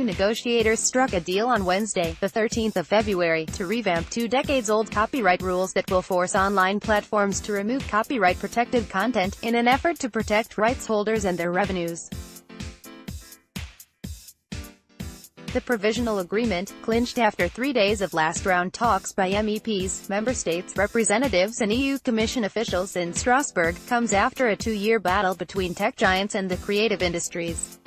negotiators struck a deal on Wednesday, the 13th of February, to revamp 2 decades-old copyright rules that will force online platforms to remove copyright-protected content, in an effort to protect rights holders and their revenues. The provisional agreement, clinched after 3 days of last-round talks by MEPs, member states' representatives and EU Commission officials in Strasbourg, comes after a 2-year battle between tech giants and the creative industries.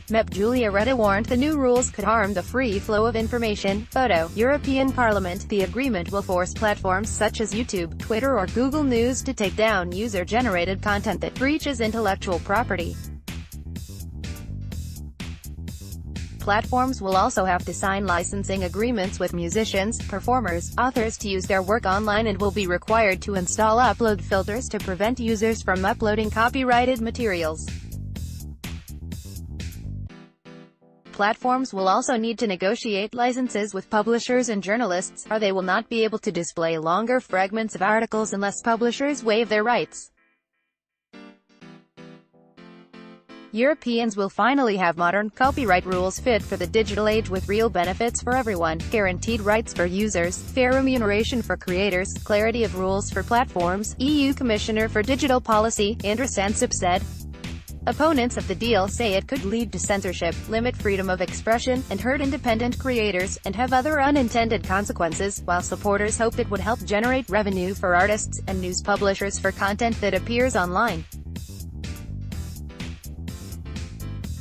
MEP Julia Reda warned the new rules could harm the free flow of information. Photo: European Parliament. The agreement will force platforms such as YouTube, Twitter or Google News to take down user-generated content that breaches intellectual property. Platforms will also have to sign licensing agreements with musicians, performers, authors to use their work online, and will be required to install upload filters to prevent users from uploading copyrighted materials. Platforms will also need to negotiate licenses with publishers and journalists, or they will not be able to display longer fragments of articles unless publishers waive their rights. Europeans will finally have modern, copyright rules fit for the digital age, with real benefits for everyone, guaranteed rights for users, fair remuneration for creators, clarity of rules for platforms, EU Commissioner for Digital Policy, Andrus Ansip said. Opponents of the deal say it could lead to censorship, limit freedom of expression, and hurt independent creators, and have other unintended consequences, while supporters hope it would help generate revenue for artists and news publishers for content that appears online.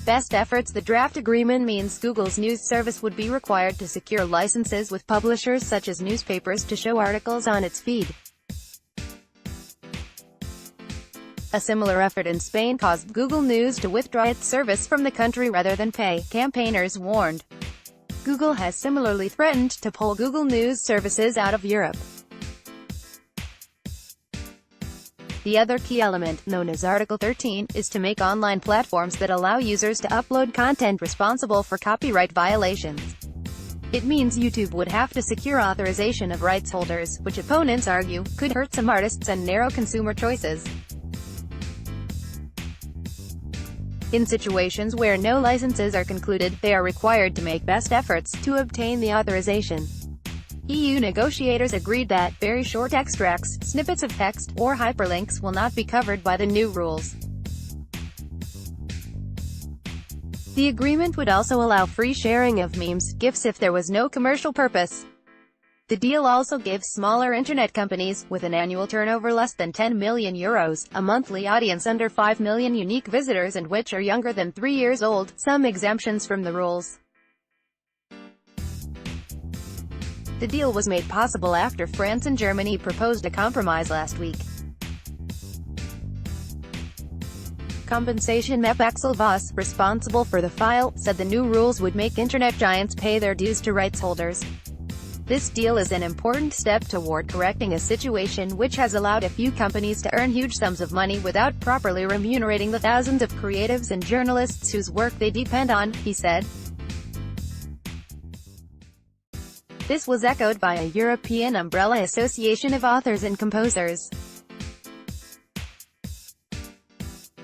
Best efforts. The draft agreement means Google's news service would be required to secure licenses with publishers such as newspapers to show articles on its feed. A similar effort in Spain caused Google News to withdraw its service from the country rather than pay, campaigners warned. Google has similarly threatened to pull Google News services out of Europe. The other key element, known as Article 13, is to make online platforms that allow users to upload content responsible for copyright violations. It means YouTube would have to secure authorization of rights holders, which opponents argue could hurt some artists and narrow consumer choices. In situations where no licenses are concluded, they are required to make best efforts to obtain the authorization. EU negotiators agreed that very short extracts, snippets of text, or hyperlinks will not be covered by the new rules. The agreement would also allow free sharing of memes, GIFs if there was no commercial purpose. The deal also gives smaller internet companies, with an annual turnover less than €10 million, a monthly audience under 5 million unique visitors and which are younger than 3 years old, some exemptions from the rules. The deal was made possible after France and Germany proposed a compromise last week. Compensation. MEP Axel Voss, responsible for the file, said the new rules would make internet giants pay their dues to rights holders. This deal is an important step toward correcting a situation which has allowed a few companies to earn huge sums of money without properly remunerating the thousands of creatives and journalists whose work they depend on, he said. This was echoed by a European umbrella association of authors and composers.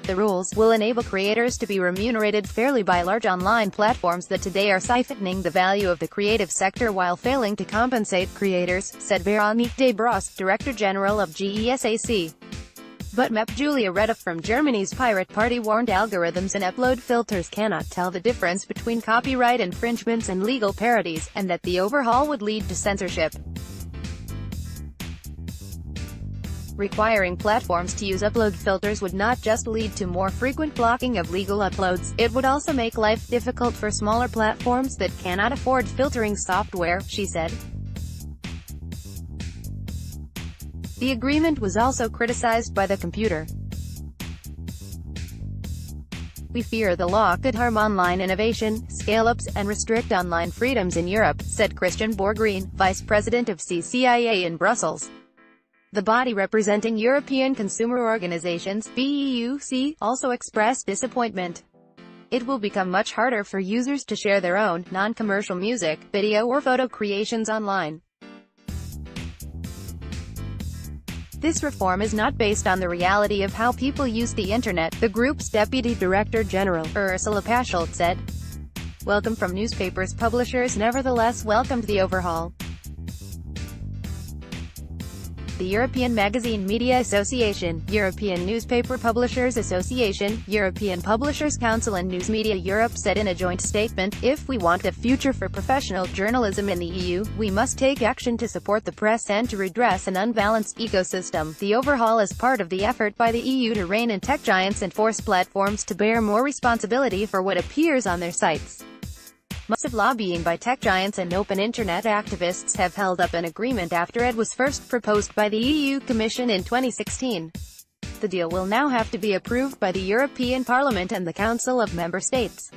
The rules will enable creators to be remunerated fairly by large online platforms that today are siphoning the value of the creative sector while failing to compensate creators, said Véronique Desbrosses, Director General of GESAC. But MEP Julia Reda from Germany's Pirate Party warned algorithms and upload filters cannot tell the difference between copyright infringements and legal parodies, and that the overhaul would lead to censorship. Requiring platforms to use upload filters would not just lead to more frequent blocking of legal uploads, it would also make life difficult for smaller platforms that cannot afford filtering software, she said. The agreement was also criticized by the Computer. We fear the law could harm online innovation, scale-ups, and restrict online freedoms in Europe, said Christian Borgreen, Vice President of CCIA in Brussels. The body representing European consumer organizations, BEUC, also expressed disappointment. It will become much harder for users to share their own, non-commercial music, video or photo creations online. This reform is not based on the reality of how people use the internet, the group's Deputy Director General, Ursula Paschal, said. Welcome from newspapers. Publishers nevertheless welcomed the overhaul. The European Magazine Media Association, European Newspaper Publishers Association, European Publishers Council and News Media Europe said in a joint statement, "If we want a future for professional journalism in the EU, we must take action to support the press and to redress an unbalanced ecosystem." The overhaul is part of the effort by the EU to rein in tech giants and force platforms to bear more responsibility for what appears on their sites. Massive lobbying by tech giants and open internet activists have held up an agreement after it was first proposed by the EU Commission in 2016. The deal will now have to be approved by the European Parliament and the Council of Member States.